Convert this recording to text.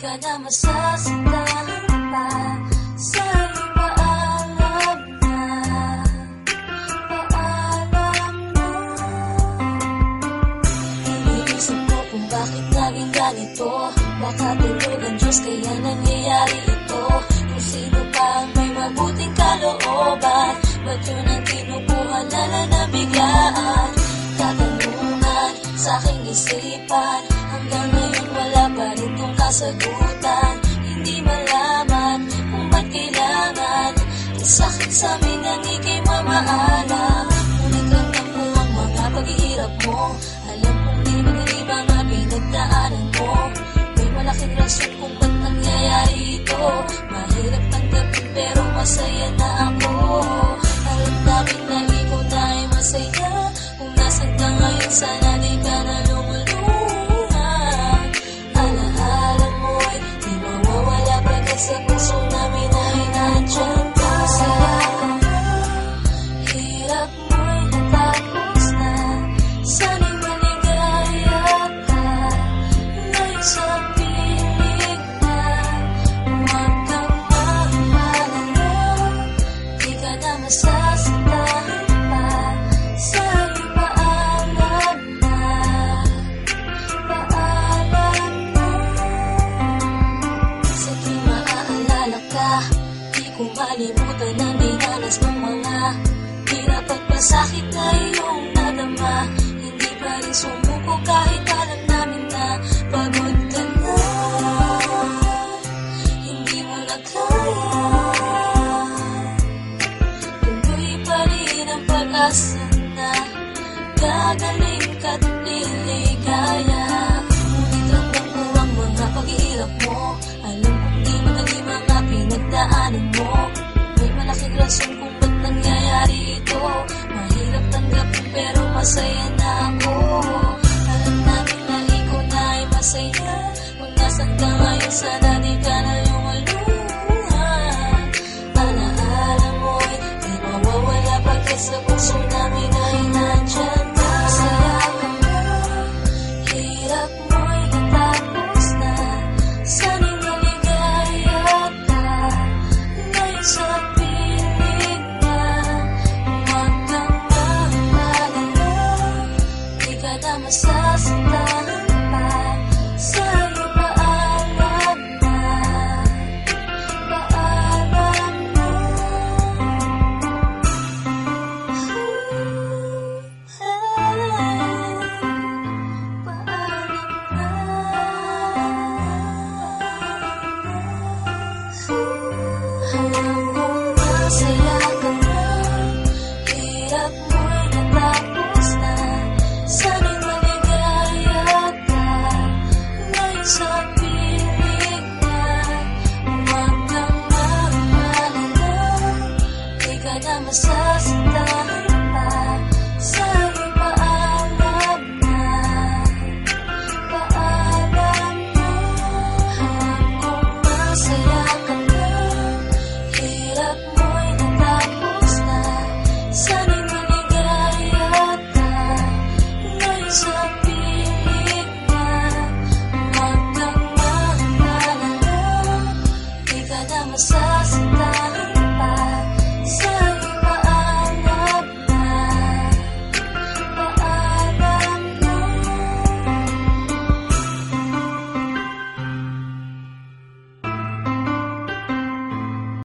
ka na masasaktan pa. Sa'yo paalam na, paalam na. Iniisip ko kung bakit naging ganito. Baka tulog ang Diyos kaya nangyayari ito. Kung sino pa ang may mabuting kalooban, ba't yun ang kinukuha nala na biglaan? Katanungan sa aking isipan, hanggang ngayon wala pa rin tong kasagutan. Hindi malaman kung ba't kailangan isakit sa amin ang ika'y mamaalam. Ngunit ramdam ko ang mga paghihirap mo. Alam kong di madali mga pinagdaanan mo. May malaking rason kung ba't nangyayari ito. Mahirap tanggapin pero masaya na ako. Alam namin na ikaw na ay masaya. Kung nasan ka ngayon sana di ka na lumulungan. Alaala mo'y di mawawala pagkat sa puso namin ay nandyan ka. Masaya ka na, hirap mo'y natapos na. Sana'y maligaya ka, ngayon sa piling na. Huwag kang mag-alala, di ka na masasaktan pa. Sa'yo paalam na, paalam na. Sa tuwing maaalala ka, di ko malimutan ang dinanas mong mga hirap at pasakit na iyong nadama. Hindi pa rin sumuko kahit alam namin na pagod ka na. Hindi mo na kaya, tuloy pa rin ang pag-asa na gagaling ka't liligaya. Ngunit ramdam ko ang mga paghihirap mo. Alam kong di madali mga pinagdaanan mo. May malaking rason kung ba't nangyayari ito. Mahirap tanggapin pero masaya na ako. Alam namin na ikaw na ay masaya. Kung nasan ka ngayon sana di ka na lumulungan. Alaala mo'y di mawawala pagkat sa puso namin ay nandyan ka. Masaya ka na, hirap mo'y natapos na. Sana'y maligaya ka, ngayon sa piling na. Huwag kang mag-alala, di ka na masasaktan pa. Sa'yo paalam na, paalam na. Hanggang kung masaya